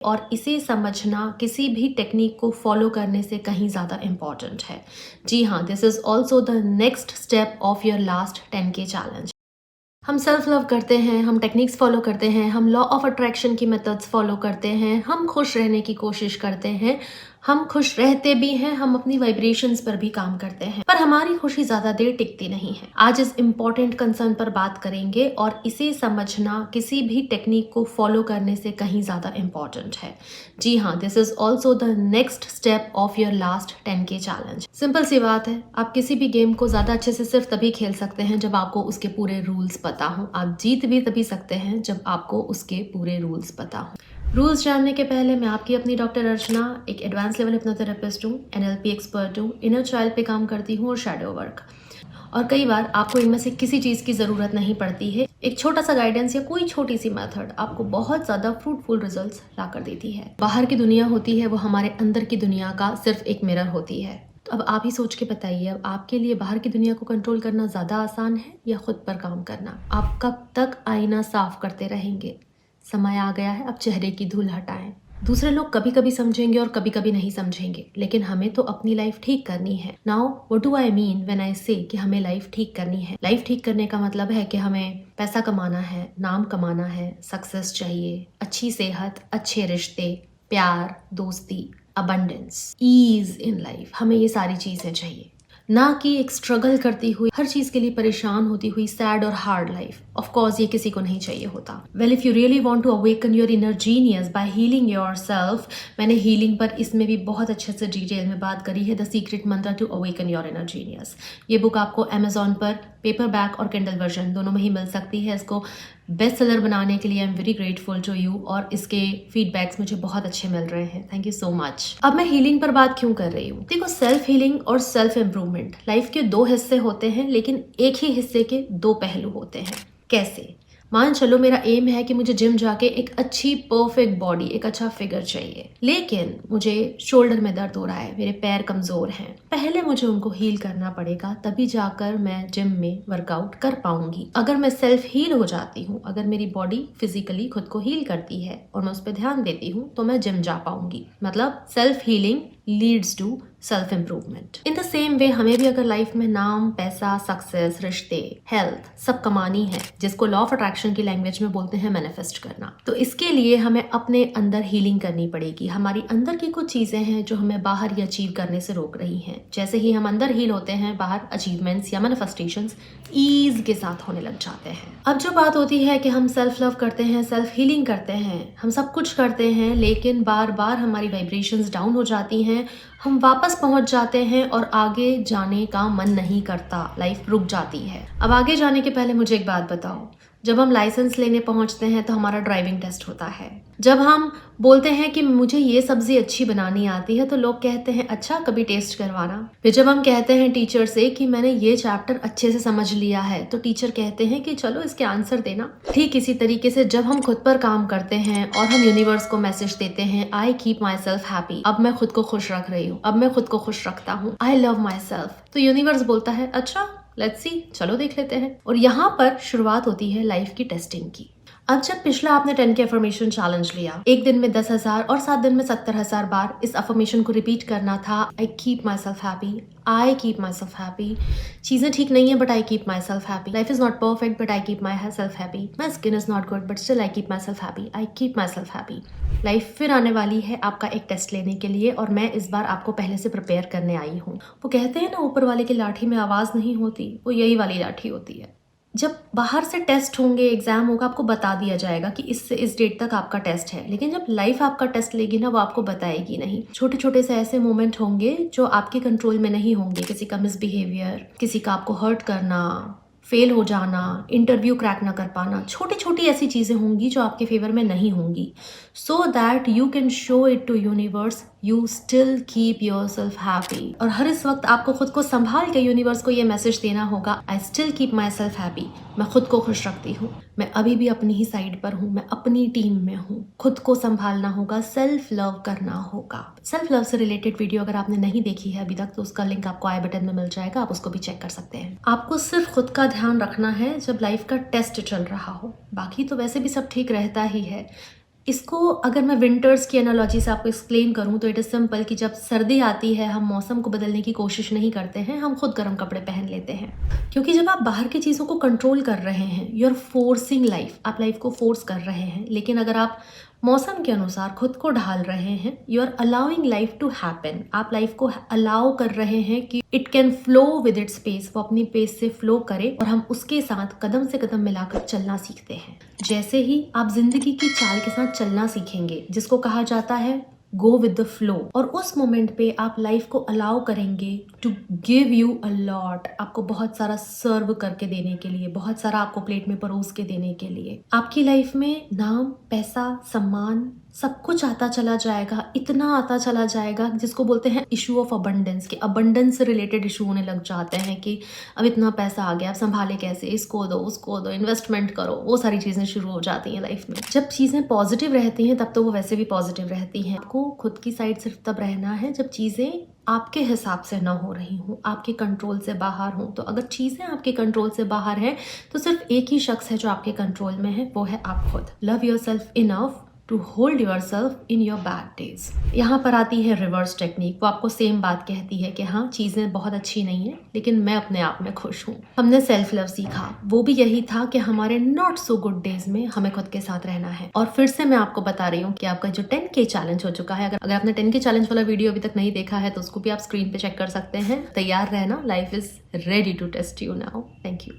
और इसे समझना किसी भी टेक्निक को फॉलो करने से कहीं ज़्यादा इम्पॉर्टेंट है। जी हाँ, this is also the next step of your last 10K challenge. हम सेल्फ लव करते हैं, हम टेक्निक्स फॉलो करते हैं, हम लॉ ऑफ अट्रैक्शन की मेथड्स फॉलो करते हैं, हम खुश रहने की कोशिश करते हैं, हम खुश रहते भी हैं, हम अपनी वाइब्रेशंस पर भी काम करते हैं, पर हमारी खुशी ज्यादा देर टिकती नहीं है। आज इस इम्पोर्टेंट कंसर्न पर बात करेंगे और इसे समझना किसी भी टेक्निक को फॉलो करने से कहीं ज्यादा इम्पोर्टेंट है। जी हाँ, this is also the next step of your last 10K challenge. Simple सी बात है, आप किसी भी गेम को ज्यादा अच्छे से सिर्फ तभी खेल सकते हैं जब आपको उसके पूरे रूल्स पता हो। आप जीत भी तभी सकते हैं जब आपको उसके पूरे रूल्स पता हो। रूल्स जानने के पहले मैं आपकी अपनी डॉक्टर अर्चना, एक एडवांस लेवल हिप्नोथेरेपिस्ट हूँ, NLP एक्सपर्ट हूँ, इनर चाइल्ड पे काम करती हूँ और शैडो वर्क। और कई बार आपको इनमें से किसी चीज़ की ज़रूरत नहीं पड़ती है। एक छोटा सा गाइडेंस या कोई छोटी सी मेथड आपको बहुत ज़्यादा फ्रूटफुल रिजल्ट्स ला कर देती है। बाहर की दुनिया होती है वो हमारे अंदर की दुनिया का सिर्फ एक मिरर होती है। तो अब आप ही सोच के बताइए, अब आपके लिए बाहर की दुनिया को कंट्रोल करना ज़्यादा आसान है या खुद पर काम करना? आप कब तक आईना साफ करते रहेंगे? समय आ गया है अब चेहरे की धूल हटाएं। दूसरे लोग कभी कभी समझेंगे और कभी कभी नहीं समझेंगे, लेकिन हमें तो अपनी लाइफ ठीक करनी है। Now what do I mean when I से कि हमें लाइफ ठीक करनी है? लाइफ ठीक करने का मतलब है कि हमें पैसा कमाना है, नाम कमाना है, सक्सेस चाहिए, अच्छी सेहत, अच्छे रिश्ते, प्यार, दोस्ती, अबंडेंस, ईज इन लाइफ। हमें ये सारी चीजें चाहिए, ना कि एक स्ट्रगल करती हुई, हर चीज के लिए परेशान होती हुई सैड और हार्ड लाइफ। ऑफ कोर्स ये किसी को नहीं चाहिए होता। Well, if you really want to awaken your inner genius by healing yourself, मैंने हीलिंग पर इसमें भी बहुत अच्छे से डिटेल में बात करी है, the secret mantra to awaken your inner genius. ये बुक आपको अमेजॉन पर पेपर बैक और किंडल वर्जन दोनों में ही मिल सकती है। इसको बेस्ट सेलर बनाने के लिए I am very grateful to you, और इसके फीडबैक्स मुझे बहुत अच्छे मिल रहे हैं। Thank you so much. अब मैं हीलिंग पर बात क्यों कर रही हूँ? देखो, सेल्फ हीलिंग और सेल्फ इम्प्रूवमेंट लाइफ के दो हिस्से होते हैं, लेकिन एक ही हिस्से के दो पहलू होते हैं। कैसे? मान चलो मेरा एम है कि मुझे जिम जाके एक अच्छी परफेक्ट बॉडी, एक अच्छा फिगर चाहिए, लेकिन मुझे शोल्डर में दर्द हो रहा है, मेरे पैर कमजोर हैं। पहले मुझे उनको हील करना पड़ेगा, तभी जाकर मैं जिम में वर्कआउट कर पाऊंगी। अगर मैं सेल्फ हील हो जाती हूँ, अगर मेरी बॉडी फिजिकली खुद को हील करती है और मैं उस पर ध्यान देती हूँ, तो मैं जिम जा पाऊंगी। मतलब self healing leads to self improvement. In the same way हमें भी अगर लाइफ में नाम, पैसा, सक्सेस, रिश्ते, हेल्थ सब कमानी है, जिसको लॉ ऑफ अट्रैक्शन की लैंग्वेज में बोलते हैं मैनिफेस्ट करना, तो इसके लिए हमें अपने अंदर हीलिंग करनी पड़ेगी। हमारी अंदर की कुछ चीजें हैं जो हमें बाहर ही अचीव करने से रोक रही हैं। जैसे ही हम अंदर हील होते हैं, बाहर अचीवमेंट्स या मैनिफेस्टेशंस ईज के साथ होने लग जाते हैं। अब जो बात होती है कि हम सेल्फ लव करते हैं, सेल्फ हीलिंग करते हैं, हम सब कुछ करते हैं, लेकिन बार बार हमारी वाइब्रेशंस डाउन हो जाती हैं, हम वापस पहुंच जाते हैं और आगे जाने का मन नहीं करता, लाइफ रुक जाती है। अब आगे जाने के पहले मुझे एक बात बताओ, जब हम लाइसेंस लेने पहुंचते हैं तो हमारा ड्राइविंग टेस्ट होता है। जब हम बोलते हैं कि मुझे ये सब्जी अच्छी बनानी आती है, तो लोग कहते हैं अच्छा कभी टेस्ट करवाना। फिर जब हम कहते हैं टीचर से कि मैंने ये चैप्टर अच्छे से समझ लिया है, तो टीचर कहते हैं कि चलो इसके आंसर देना। ठीक इसी तरीके से जब हम खुद पर काम करते हैं और हम यूनिवर्स को मैसेज देते हैं, I keep my self happy, अब मैं खुद को खुश रख रही हूँ, अब मैं खुद को खुश रखता हूँ, आई लव माई सेल्फ, तो यूनिवर्स बोलता है अच्छा लेट्स सी, चलो देख लेते हैं। और यहाँ पर शुरुआत होती है लाइफ की टेस्टिंग की। अब जब पिछला आपने 10K अफर्मेशन चैलेंज लिया, एक दिन में 10,000 और 7 दिन में 70,000 बार इस अफर्मेशन को रिपीट करना था, I keep my self happy, I keep my self happy. चीजें ठीक नहीं है but I keep my self happy. Life is not perfect but I keep my self happy. My skin is not good but still I keep my self happy, I keep my self happy. Life फिर आने वाली है आपका एक test लेने के लिए, और मैं इस बार आपको पहले से प्रिपेयर करने आई हूँ। वो कहते हैं ना, ऊपर वाले की लाठी में आवाज नहीं होती, वो यही वाली लाठी होती है। जब बाहर से टेस्ट होंगे, एग्जाम होगा, आपको बता दिया जाएगा कि इससे इस डेट तक आपका टेस्ट है, लेकिन जब लाइफ आपका टेस्ट लेगी ना, वो आपको बताएगी नहीं। छोटे छोटे से ऐसे मोमेंट होंगे जो आपके कंट्रोल में नहीं होंगे, किसी का मिसबिहेवियर, किसी का आपको हर्ट करना, फेल हो जाना, इंटरव्यू क्रैक ना कर पाना, छोटी छोटी ऐसी चीजें होंगी जो आपके फेवर में नहीं होंगी, so that you can show it to universe you still keep yourself happy. और हर इस वक्त आपको खुद को संभाल के यूनिवर्स को ये मैसेज देना होगा, I still keep my self happy, मैं खुद को खुश रखती हूँ, मैं अभी भी अपनी ही साइड पर हूँ, मैं अपनी टीम में हूँ। खुद को संभालना होगा, सेल्फ लव करना होगा। सेल्फ लव से रिलेटेड वीडियो अगर आपने नहीं देखी है अभी तक, तो उसका लिंक आपको आई बटन में मिल जाएगा, आप उसको भी चेक कर सकते हैं। आपको सिर्फ खुद का ध्यान रखना है जब लाइफ का टेस्ट चल रहा हो, बाकी तो वैसे भी सब ठीक रहता ही है। इसको अगर मैं विंटर्स की एनालॉजी से आपको एक्सप्लेन करूं तो इट इज़ सिंपल कि जब सर्दी आती है हम मौसम को बदलने की कोशिश नहीं करते हैं, हम खुद गर्म कपड़े पहन लेते हैं। क्योंकि जब आप बाहर की चीज़ों को कंट्रोल कर रहे हैं, यू आर फोर्सिंग लाइफ, आप लाइफ को फोर्स कर रहे हैं। लेकिन अगर आप मौसम के अनुसार खुद को ढाल रहे हैं, you are allowing life to happen, आप लाइफ को अलाउ कर रहे हैं कि it can flow with its pace, वो अपनी पेस से फ्लो करे और हम उसके साथ कदम से कदम मिलाकर चलना सीखते हैं। जैसे ही आप जिंदगी की चाल के साथ चलना सीखेंगे, जिसको कहा जाता है गो विद द फ्लो, और उस मोमेंट पे आप लाइफ को अलाउ करेंगे to give you a lot, आपको बहुत सारा सर्व करके देने के लिए, बहुत सारा आपको प्लेट में परोस के देने के लिए। आपकी लाइफ में नाम, पैसा, सम्मान सब कुछ आता चला जाएगा, इतना आता चला जाएगा जिसको बोलते हैं इशू ऑफ अबंडेंस, कि अबंडेंस से रिलेटेड इशू होने लग जाते हैं कि अब इतना पैसा आ गया, अब संभाले कैसे, इसको दो उसको दो, इन्वेस्टमेंट करो, वो सारी चीज़ें शुरू हो जाती हैं लाइफ में। जब चीज़ें पॉजिटिव रहती हैं तब तो वो वैसे भी पॉजिटिव रहती हैं। आपको खुद की साइड सिर्फ तब रहना है जब चीज़ें आपके हिसाब से ना हो रही हूँ, आपके कंट्रोल से बाहर हूँ। तो अगर चीज़ें आपके कंट्रोल से बाहर है तो सिर्फ एक ही शख्स है जो आपके कंट्रोल में है, वो है आप खुद। Love yourself enough to hold yourself in your bad days. यहाँ पर आती है रिवर्स टेक्निक, वो आपको सेम बात कहती है कि हाँ चीज़ें बहुत अच्छी नहीं है लेकिन मैं अपने आप में खुश हूँ। हमने सेल्फ लव सीखा, वो भी यही था कि हमारे नॉट सो गुड डेज में हमें खुद के साथ रहना है। और फिर से मैं आपको बता रही हूँ कि आपका जो 10K चैलेंज हो चुका है, अगर आपने 10K चैलेंज वाला वीडियो अभी तक नहीं देखा है तो उसको भी आप स्क्रीन पे चेक कर सकते हैं। तैयार रहना, life is ready to test you now. Thank you.